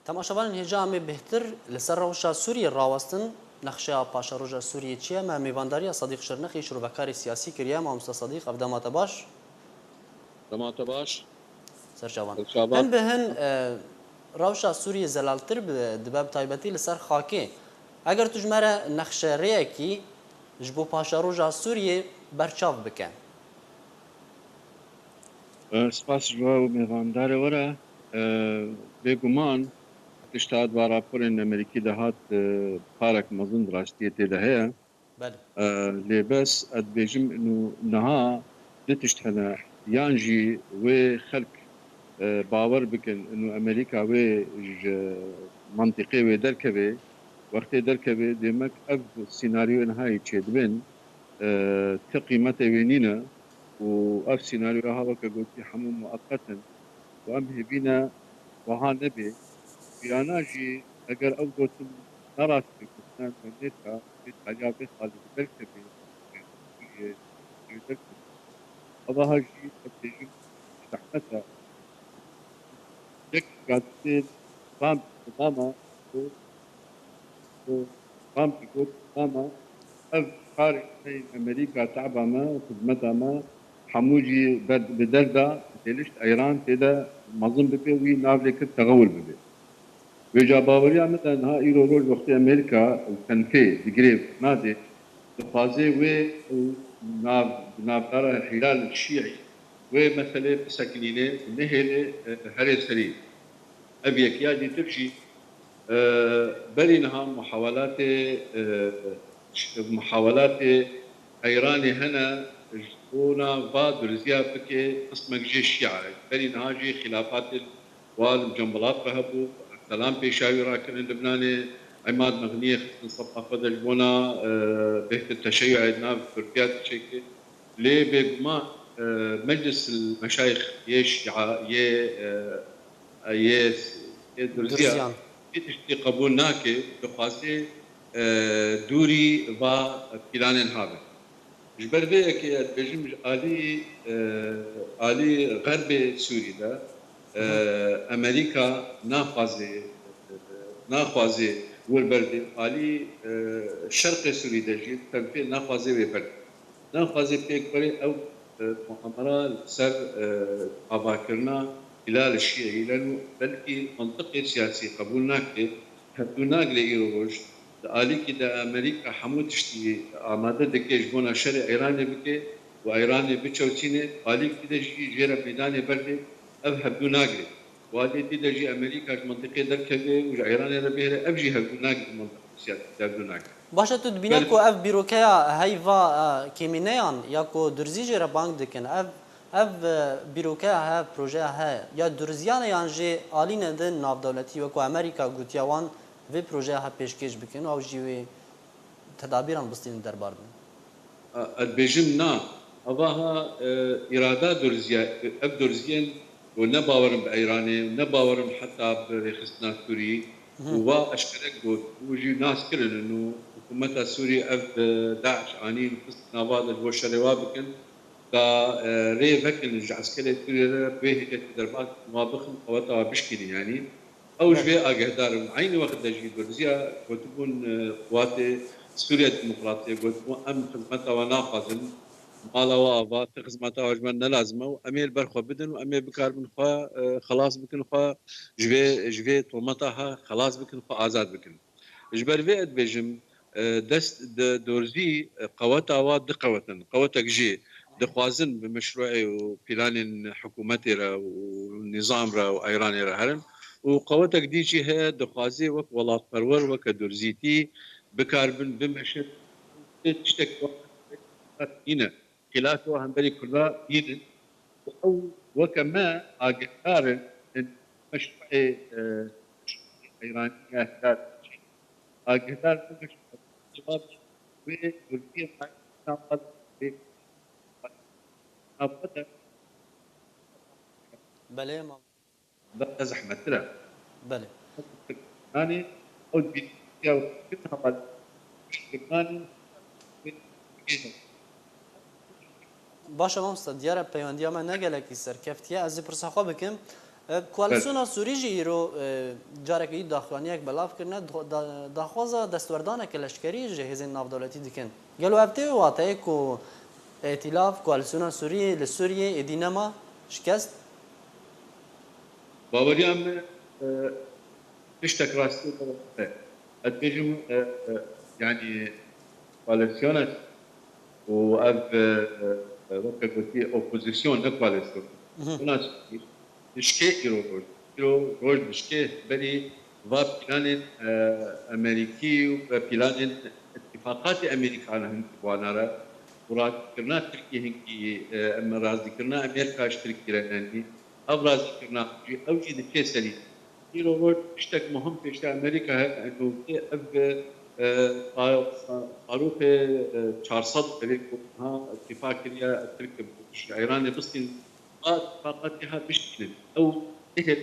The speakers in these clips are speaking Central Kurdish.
تماشاوان هجا می بهتر لسر روشا سوریه راوستن نقشه پاشا روژا سوریه چیه ما میوانداری صدیق شرنخی شروعکاری سیاسی کریه ما مست صدیق افدامات باش دمات باش سرچاوان شابات هن به هن روشا سوریه زلالتر دباب تایبتی لسر خاکی اگر تجمره نقشه ریه کی جبو پاشا روژا سوریه برچاو بکن سپاس جو میواندار وره بگمان اشتاد و راپورین امریکی دهات پارک مزن راستی تیده هیا بله لبس ادبیجم انه نها دتشتهنا يانجي وخلق باور بكن انه امريكا منطقي ودركبه وقت دركبه ديمك اف سيناريو نهاية تشيدبن تقيمته وينينا واف سيناريو هذا كقلت حمو مؤقتا وام هبينا وها نبي بياناجي اگر او قلتم نراس بكتنا ونيتا بيت خالد دركبه هذا هاجي ابتجم زحمتها يك قاعدين رامب اوباما رامب يقول اوباما اف خارج من امريكا تعبا ما خدمتها ما حموجي بدردا تلشت ايران تدا مظن بكوي نافلك التغول ببي ويجا باوريا مثلا ها ايرو روج وقت امريكا الكنفي دقريب نادي دخوازي و نافدار الحلال الشيعي ومثلا سكنينه نهل هري سري ابي كيادي تبشي برينها محاولات ايراني هنا جبونا فاد رزيا بكي قسمك جي الشيعة برينها جي خلافات والمجنبلات رهبوا سلام بيشاوي راكن لبناني عماد مغنية خصن صفحة فضل جبونا بهت التشيع عندنا بتركيا تشيكي ليه بما مجلس المشايخ يش يه درزيا درزیان تشتي قبول ناكي دخوازي دوري و بلان هابه جبر بيك بجم آلي غرب سوري دا أمريكا ناخوازي والبلد آلي شرق سوري دا جيد تنفي ناخوازي والبلد ناخوازي بيك بري أو مؤامرة سر أباكرنا هلال الشيعي لأنه بلكي منطقي سياسي قبول ناكي هدو ناقل إيروج آلي كده أمريكا حمود تشتي آمادة دكيش بونا شرع إيراني بكي وإيراني بتشوتيني آلي كده جيرا ميداني بردي أب هدو ناقل وآلي كده جي أمريكا منطقي دركبه وجا إيراني ربيهره أب جي هدو ناقل منطقي سياسي هدو ناقل باشه تو دبینا کو اف بیروکیا هیوا کیمینیان یا کو درزی جره بانک دکن اف بیروکیا ها پروژه ها یا درزیان یان جی آلین دن ناف دولتی و کو امریکا گوتیوان و پروژه ها پیشکش بکن او جیوی تدابیران بستین دربار بن البيجم نا أضاها إرادة درزية أب درزيين ونباورم بإيراني ونباورم حتى بريخستنا سوري وأشكرك قلت وجي ناس كلن إنه حكومة سوريا أب داعش عنين خستنا بعض الوشروا بكن دا ري فكن العسكري سوريا به دربات ما بخن قواتها بشكل يعني أو جبي أجهدار عيني وقت دجي درزية وتكون قواتي سوريا الديمقراطية قلت أم خدمتها وناقض مالا وابا خدمتها وجمنا لازمة وأمير برخوا بدن وأمير بكار من خوا خلاص بكن خوا جبي طومتها خلاص بكن خوا آزاد بكن جبر فيت بيجم دست دورزي قوتها ودقوة قوتك جي دخوازن بمشروعي وبلان حكومتي را ونظام را وأيراني را هرن وقوتك ديجي هي دخوازي وك ولات برور وك دورزيتي بكاربن بمشت تشتك هنا خلافه هم بري كلها يدن او وكما اقارن مشروع ايرانيه هلال اقدار جواب وتركيا نقد نقد بله ما زحمه ترى بله يعني او بيتيا كتها كمان باشه مامستا دیاره پیوندی ما نگله کی سرکفتیه از پرسخوا بکم کوالسیونا سوری جی ایرو جارك يد داخلانيك بلاف كرنا داخوزا دستوردانا كلشكري جهزين ناف دولتي دكن قالوا ابتي واتايكو ائتلاف کوالسیونا سوری لسوريا ادينما شكست باوريام تشتك راسي التجم يعني كواليسيون واب وقت قلتي اوبوزيسيون لا كواليسيون هناك شكي روج بشكي بلي فا بلان امريكي وبلان اتفاقات امريكا على هند وانا وراد كرنا تركي هنكي اما رازي كرنا امريكا اشتركي لاني ابرز كرنا اوجي دكي سلي يرو روج اشتك مهم في اشتاق امريكا انه اب قالوا 400 بليكو ها اتفاق كريا تركب ايراني بسطين اتفاقاتها بشكل او اهل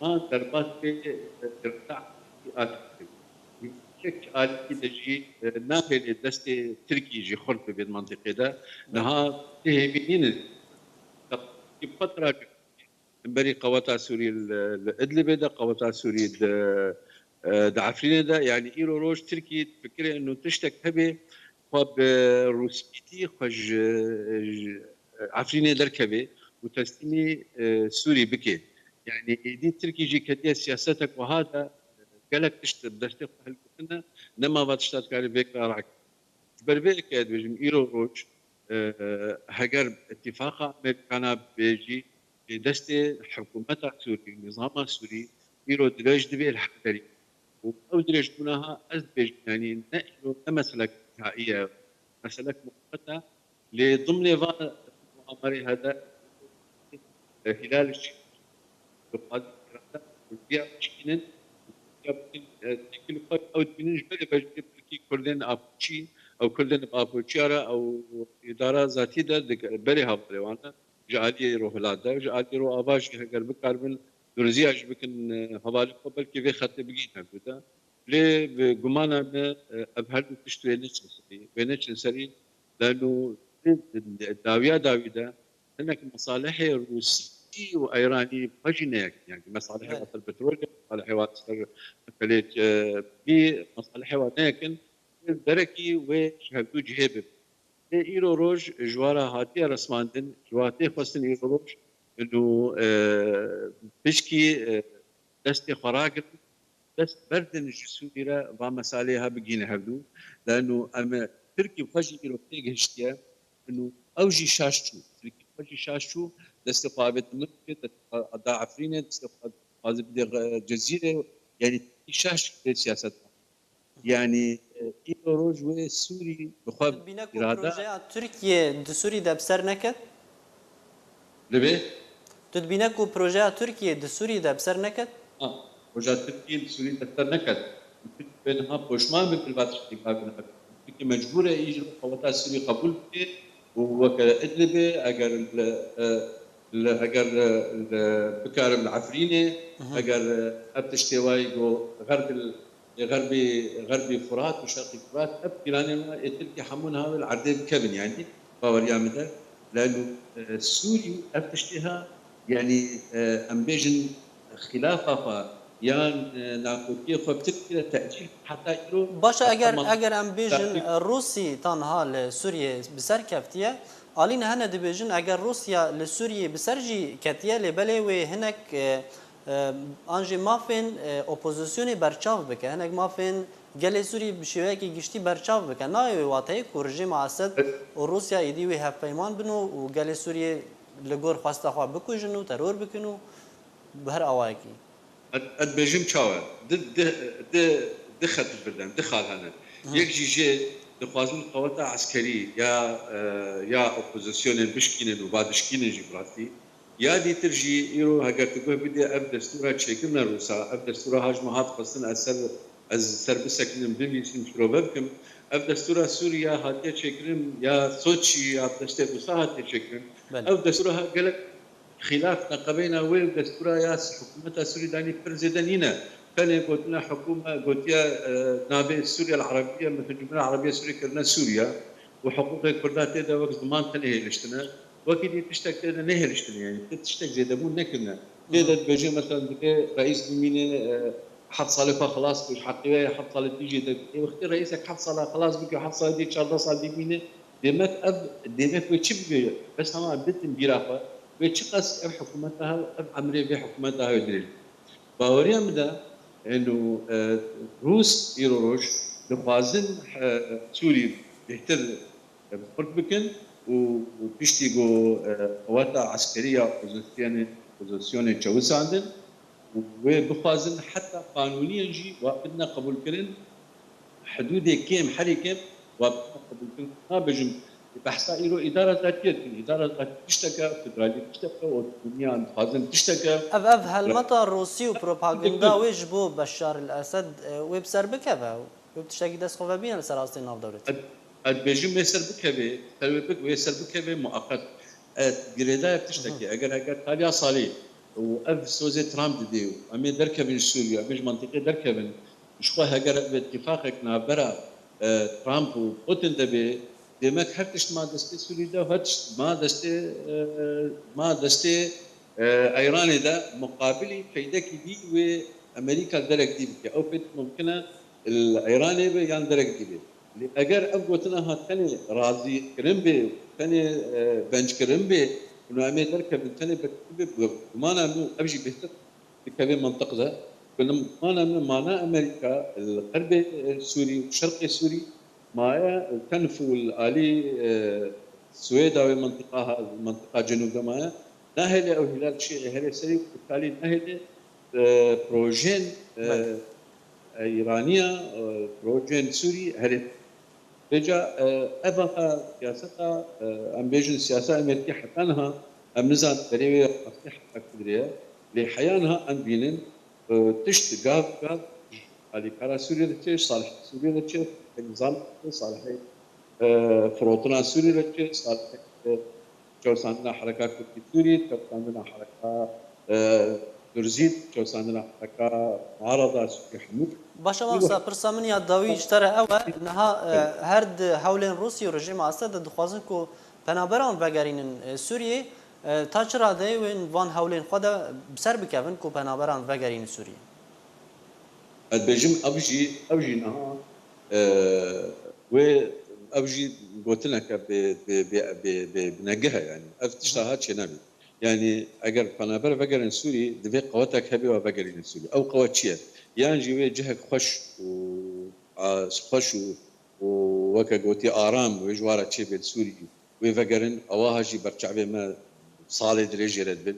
ما دربات في ترتاع شك آلي تجي ناقل دستي تركي يجي خلف بالمنطقة ده نها تهمين فترة امباري قوات سوريا الادلب ده قوات سوريا دعفرين ده يعني ايرو روج تركي تفكر انه تشتك هبه خب روسيتي خج عفرين دركبه وتسليمي سوري بكي يعني دي تركي جي كديه سياستك وهذا قالك تشتر دشتك هالكنا نما بتشتات قال بيك راك بربيك يا بيجم ايرو روج هجر اتفاق امريكانا بيجي دستي حكومتها سوري نظامها سوري ايرو دلوج دبي الحقدري وأدرج منها أزبج يعني نحن مسلك نهائية مسلك مؤقتة لضمن مؤامرة هذا خلال الشيء القادم والبيع مشكلة تكلفة أو تبنيش بلي بجيب لكي كلن أبوشي أو كلن أبوشيارة أو إدارة ذاتية بلي هابلي وانا جعلي روح لادا جعلي روح أباش هكذا بكاربن درزي عجبكن حوالي قبل كيف خط بقينا بدا ليه بجمانا أبهر تشتري نشري بنشري لأنه داوية هناك مصالح روسي وإيراني بجناك يعني مصالح وقت البترول مصالح وقت فليت بمصالح وقت لكن دركي وشهدو جهبب ايرو روج جوارا هاتي رسماندن جواتي خصن ايرو روج انه بشكي دستي خراقل دست بردن الجسورة ومساليها بقينا هبدو لانه اما تركي بخجي ايرو تيجي هشتيا انه اوجي شاشتو تركي بخجي شاشتو دست قابت ملكة ضاع عفرينة دست قابت جزيرة يعني شاش سياسة يعني ايرو روج والسوري بخاب بينكو بروجيا تركيا دسوري دبسر نكت لبيه تدبينكو بروجيا تركيا دسوري دبسر نكت بروجيا تركيا دسوري دبسر نكت بينها بوشمان بالباتش تقابل تركيا مجبوره يجي قوات سوري قبول به وكادلبه اگر بكارم العفرينه اگر ابتشتواي غربي فرات وشرقي فرات ابكي تلقي حمون هذا العردين كبن يعني باور يامده لانه سوري ابتشتها يعني امبيجن خلافه يان ناكوكي خبتك تاجيل حتى يرو باشا اگر امبيجن روسي تنها لسوريا بسر كفتيه الين هنا دبيجن اگر روسيا لسوريا بسرجي كتيه لبلي وهناك انجي مافين اوبوزيسيوني برچاو بك هناك مافين گله سوري بشويكي گشتي برچاو بك ناي واتاي كورجي معسد وروسيا ايدي وي هفيمان بنو وگله سوري لغور خواستا خوا بكوجنو ترور بكنو بهر اواكي ادبيجم تشاور دخلت البلدان دخل هنا يجي جي دخوازن قوات عسكري يا اوبوزيسيون بشكين وبعد بشكين جبراتي يا دي ترجي ايرو هاجر تقول بدي ابدا دستورها تشيكلنا روسا ابدا دستورها هاج مهات خصنا اسر بسكن بمي سنشرو بكم ابدا دستورها سوريا هاتي تشيكلم يا سوتشي يا دستور روسا هاتي تشيكلم ابدا دستورها قال خلاف نقبينا وين دستورها يا حكومتها سوريا داني برزيدانينا كان قلت لنا حكومه قلت يا نابي سوريا العربيه مثل الجمهوريه العربيه سوريا كلنا سوريا وحقوق الكردات هذا وقت ضمان تنهي الاشتراك وكي تشتك نهرشتن يعني تشتك زي دبون نكنا تقدر بيجي مثلا رئيس بمينه حط صالفه خلاص مش حقيقه حط صالف تيجي وقت رئيسك حط صالة خلاص بك حط صالة ديك شهر صال دي مينه ديمك اب ديمك وتشب بس هم بنت بيرافه وتشقص اب حكومتها اب عمري بحكومتها يدري باوريا مدى انه روس ايروروج دخوازن سوري بيهتر بخرج بكن وبيشتيجو قواتا عسكريه بوزيسيون جوز عندن وبخوازن حتى قانونيا جي وابدنا قبول كرن حدود كيم حري كيم وابدنا قبول كرن ما بجم بحثا إيرو إدارة ذاتية إدارة ذاتية تشتكى فدرالية تشتكى والدنيا خازن تشتكى اف هالمطا الروسي وبروباغندا ويجبو بشار الاسد ويبسر بكذا وبتشتكي داس خوفا بين السراستين ناف دولتي بيجم يسر بكبي تلوبك ويسر بكبي مؤقت جريدا بتشتكي اگر تاليا صالي واف سوزي ترامب ديو امي دركبن سوريا مش منطقه دركبن مش خو هاجر باتفاقك نابرا ترامب وبوتين دبي demek her tişt deste Suriye'de her tişt ma deste İran'da mukabili feydeki değil ve Amerika derek değil ki o pek mümkün İran'ı ve yan derek gibi. Eğer evgotuna hattani razı kırım be tani bench kırım be bunu Amerika tani bekliyor mana mı abji behter كبير منطقة ده كنا معنا أمريكا الغرب السوري والشرق السوري معايا كنفوا الآلي السويد أو المنطقة جنوب معايا ناهل أو هلال شيء هلال سري وبالتالي ناهل بروجين إيرانية بروجين سوري هلال رجع أبغى سياستها أم بيجن سياسة أمريكية حتى أنها أم نزال بريوي أصلح أكثرية لحيانها أن بينن تشت قاف على كارا سوريا تشي صالح سوريا تشي نظام صالح فروتنا سوريا تشي صالح جوساندنا حركات كتير سوريا جوساندنا حركات درزيد جوساندنا حركات معارضة سوريا حمود باشا مامسا برسا من يا داوي اشترى اوا انها هرد حولين روسيا ورجيم اسد دخوازن كو بنابران بگرين سوريا تاچرا دی وین وان حولین خود بسر بکوین کو بنابران وگرین سوریه البيجم ابجي نها و ابجي قلت لك بنجها يعني افتشتها شنبي يعني اگر بنابر وگرن سوري دبي قوتك هبي وبگرين سوري او قوتشيه يعني جي جهك خوش و خوش وكا قوتي ارام وجواره تشي بالسوري وفگرن اواهجي برچعبه ما صالح درجة ردبن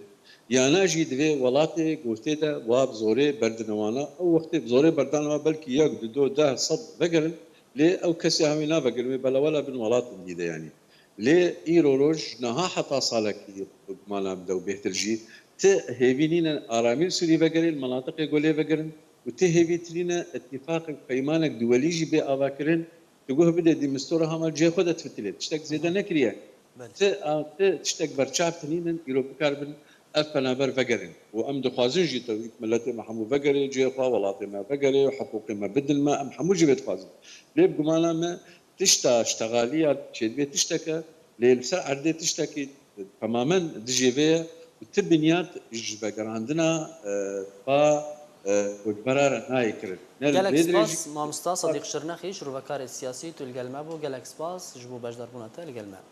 يعني أجي دوي ولاتي قلتي ده واب زوري بردنوانا أو وقت بزوري بردنوانا بلكي ياك دو ده صد فقرن ليه أو كسي همينا فقرن بلا ولا بن ولات جديدة يعني ليه إيروروج نها حتى صالك مانا بدو بيهترجي تهيبينين آرامين سوري فقرن المناطق يقولي فقرن وتهيبيتلينا اتفاق قيمانك دوليجي بأفاكرن تقول بدأ دي مستورة هامل جي خودت فتلت تشتك زيدا نكريا تشتك برشاف تنين يرو بكاربن أفنابر فقرين وأم دخوازن جي تويك ملتي محمو فقري جي خوا ولاتي ما فقري وحقوقي ما بدل ما أم حمو جي بتخوازن ليه بقمانا ما تشتا اشتغالية شيد بيه تشتكى ليه بسر عردي تشتكي تماما دجيبية وتبنيات جبقر عندنا با وجبرار ناي كرد جالك سباس مامستا صديق شرنخي شروع بكار السياسي تلقى المابو جالك سباس جبو باش ضربونا تلقى الماب